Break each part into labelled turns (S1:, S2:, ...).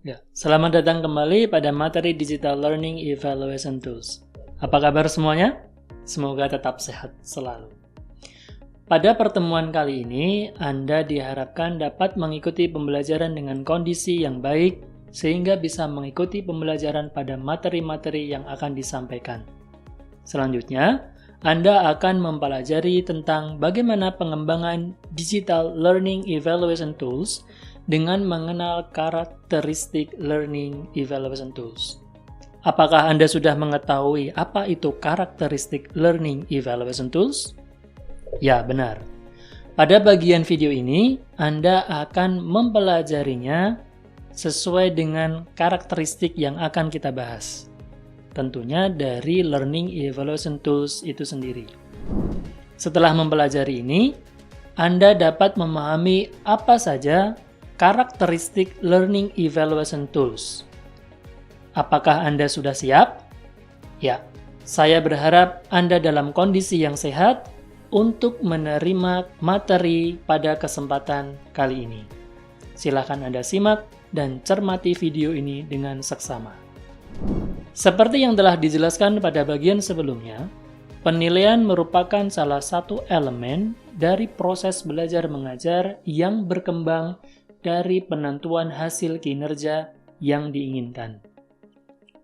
S1: Ya, selamat datang kembali pada materi Digital Learning Evaluation Tools. Apa kabar semuanya? Semoga tetap sehat selalu. Pada pertemuan kali ini, Anda diharapkan dapat mengikuti pembelajaran dengan kondisi yang baik sehingga bisa mengikuti pembelajaran pada materi-materi yang akan disampaikan. Selanjutnya, Anda akan mempelajari tentang bagaimana pengembangan Digital Learning Evaluation Tools dengan mengenal karakteristik Learning Evaluation Tools. Apakah Anda sudah mengetahui apa itu karakteristik Learning Evaluation Tools? Ya, benar. Pada bagian video ini, Anda akan mempelajarinya sesuai dengan karakteristik yang akan kita bahas. Tentunya dari Learning Evaluation Tools itu sendiri. Setelah mempelajari ini, Anda dapat memahami apa saja karakteristik Learning Evaluation Tools. Apakah Anda sudah siap? Ya, saya berharap Anda dalam kondisi yang sehat untuk menerima materi pada kesempatan kali ini. Silakan Anda simak dan cermati video ini dengan seksama. Seperti yang telah dijelaskan pada bagian sebelumnya, penilaian merupakan salah satu elemen dari proses belajar mengajar yang berkembang dari penentuan hasil kinerja yang diinginkan.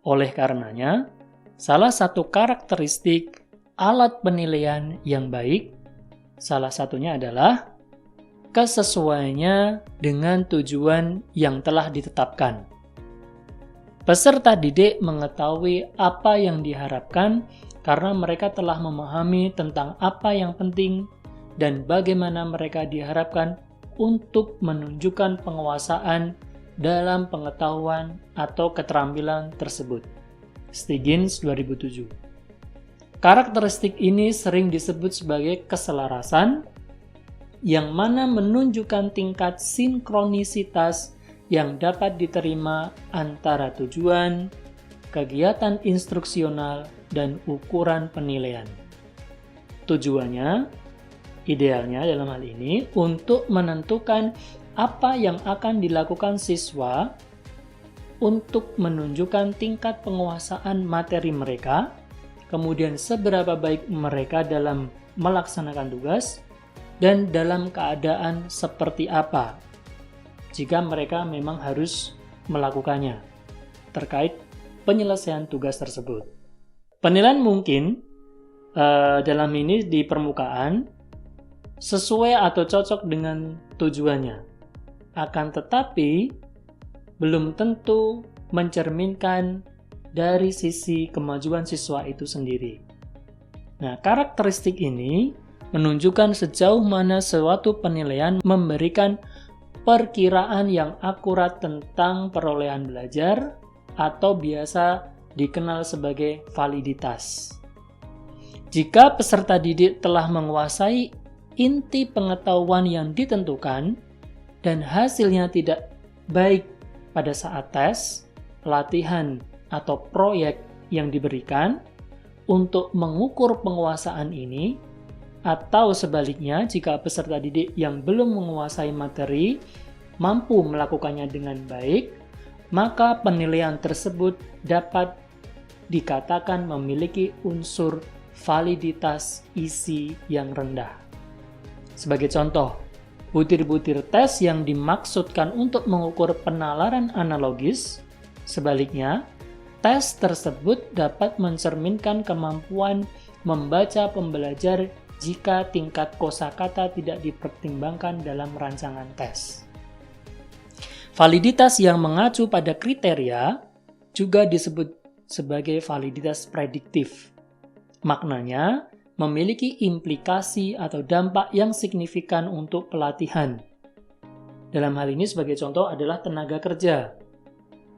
S1: Oleh karenanya, salah satu karakteristik alat penilaian yang baik, salah satunya adalah kesesuaiannya dengan tujuan yang telah ditetapkan. Peserta didik mengetahui apa yang diharapkan karena mereka telah memahami tentang apa yang penting dan bagaimana mereka diharapkan untuk menunjukkan penguasaan dalam pengetahuan atau keterampilan tersebut. Stiggins 2007. Karakteristik ini sering disebut sebagai keselarasan, yang mana menunjukkan tingkat sinkronisitas yang dapat diterima antara tujuan, kegiatan instruksional, dan ukuran penilaian. Tujuannya idealnya dalam hal ini untuk menentukan apa yang akan dilakukan siswa untuk menunjukkan tingkat penguasaan materi mereka, kemudian seberapa baik mereka dalam melaksanakan tugas, dan dalam keadaan seperti apa jika mereka memang harus melakukannya terkait penyelesaian tugas tersebut. Penilaian mungkin dalam ini di permukaan sesuai atau cocok dengan tujuannya. Akan tetapi, belum tentu mencerminkan dari sisi kemajuan siswa itu sendiri. Nah, karakteristik ini menunjukkan sejauh mana suatu penilaian memberikan perkiraan yang akurat tentang perolehan belajar atau biasa dikenal sebagai validitas. Jika peserta didik telah menguasai inti pengetahuan yang ditentukan dan hasilnya tidak baik pada saat tes, pelatihan, atau proyek yang diberikan untuk mengukur penguasaan ini, atau sebaliknya jika peserta didik yang belum menguasai materi mampu melakukannya dengan baik, maka penilaian tersebut dapat dikatakan memiliki unsur validitas isi yang rendah. Sebagai contoh, butir-butir tes yang dimaksudkan untuk mengukur penalaran analogis, sebaliknya, tes tersebut dapat mencerminkan kemampuan membaca pembelajar jika tingkat kosakata tidak dipertimbangkan dalam rancangan tes. Validitas yang mengacu pada kriteria juga disebut sebagai validitas prediktif. Maknanya, memiliki implikasi atau dampak yang signifikan untuk pelatihan. Dalam hal ini sebagai contoh adalah tenaga kerja.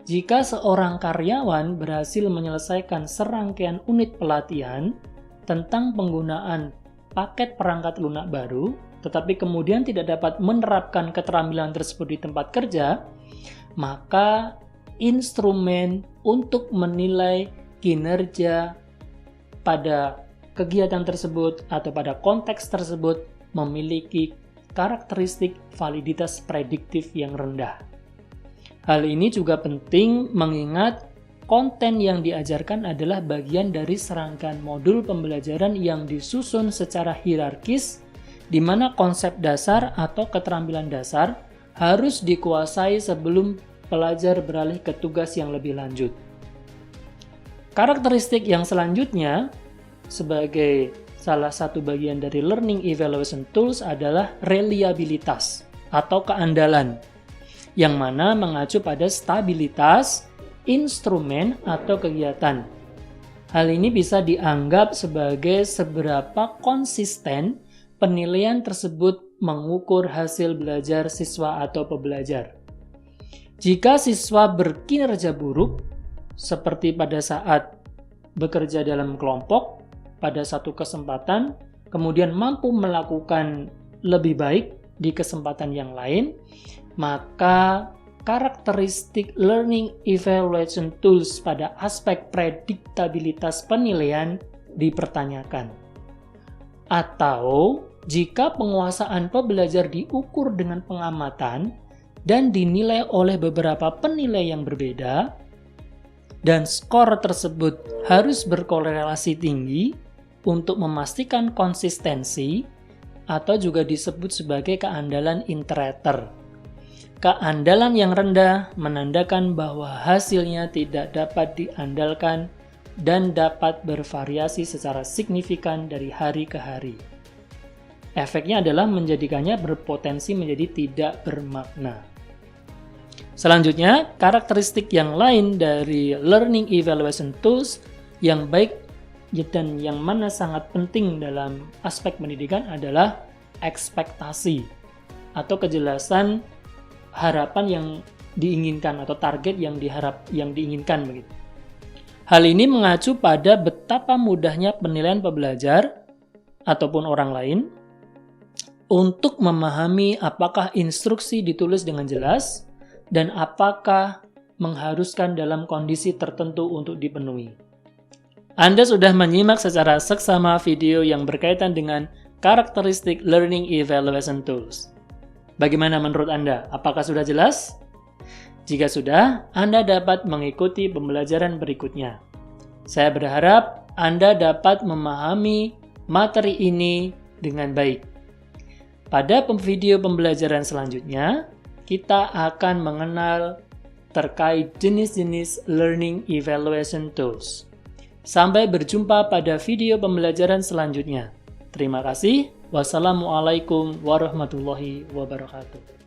S1: Jika seorang karyawan berhasil menyelesaikan serangkaian unit pelatihan tentang penggunaan paket perangkat lunak baru, tetapi kemudian tidak dapat menerapkan keterampilan tersebut di tempat kerja, maka instrumen untuk menilai kinerja pada kegiatan tersebut atau pada konteks tersebut memiliki karakteristik validitas prediktif yang rendah. Hal ini juga penting mengingat konten yang diajarkan adalah bagian dari serangkaian modul pembelajaran yang disusun secara hierarkis, di mana konsep dasar atau keterampilan dasar harus dikuasai sebelum pelajar beralih ke tugas yang lebih lanjut. Karakteristik yang selanjutnya sebagai salah satu bagian dari Learning Evaluation Tools adalah reliabilitas atau keandalan, yang mana mengacu pada stabilitas, instrumen, atau kegiatan. Hal ini bisa dianggap sebagai seberapa konsisten penilaian tersebut mengukur hasil belajar siswa atau pembelajar. Jika siswa berkinerja buruk, seperti pada saat bekerja dalam kelompok, pada satu kesempatan, kemudian mampu melakukan lebih baik di kesempatan yang lain, maka karakteristik Learning Evaluation Tools pada aspek prediktabilitas penilaian dipertanyakan. Atau, jika penguasaan pembelajar diukur dengan pengamatan dan dinilai oleh beberapa penilai yang berbeda, dan skor tersebut harus berkorelasi tinggi untuk memastikan konsistensi, atau juga disebut sebagai keandalan inter-rater. Keandalan yang rendah menandakan bahwa hasilnya tidak dapat diandalkan dan dapat bervariasi secara signifikan dari hari ke hari. Efeknya adalah menjadikannya berpotensi menjadi tidak bermakna. Selanjutnya, karakteristik yang lain dari Learning Evaluation Tools yang baik dan yang mana sangat penting dalam aspek pendidikan adalah ekspektasi atau kejelasan harapan yang diinginkan atau target yang diinginkan begitu. Hal ini mengacu pada betapa mudahnya penilaian pembelajar ataupun orang lain untuk memahami apakah instruksi ditulis dengan jelas dan apakah mengharuskan dalam kondisi tertentu untuk dipenuhi. Anda sudah menyimak secara seksama video yang berkaitan dengan karakteristik Learning Evaluation Tools. Bagaimana menurut Anda? Apakah sudah jelas? Jika sudah, Anda dapat mengikuti pembelajaran berikutnya. Saya berharap Anda dapat memahami materi ini dengan baik. Pada video pembelajaran selanjutnya, kita akan mengenal terkait jenis-jenis Learning Evaluation Tools. Sampai berjumpa pada video pembelajaran selanjutnya. Terima kasih. Wassalamualaikum warahmatullahi wabarakatuh.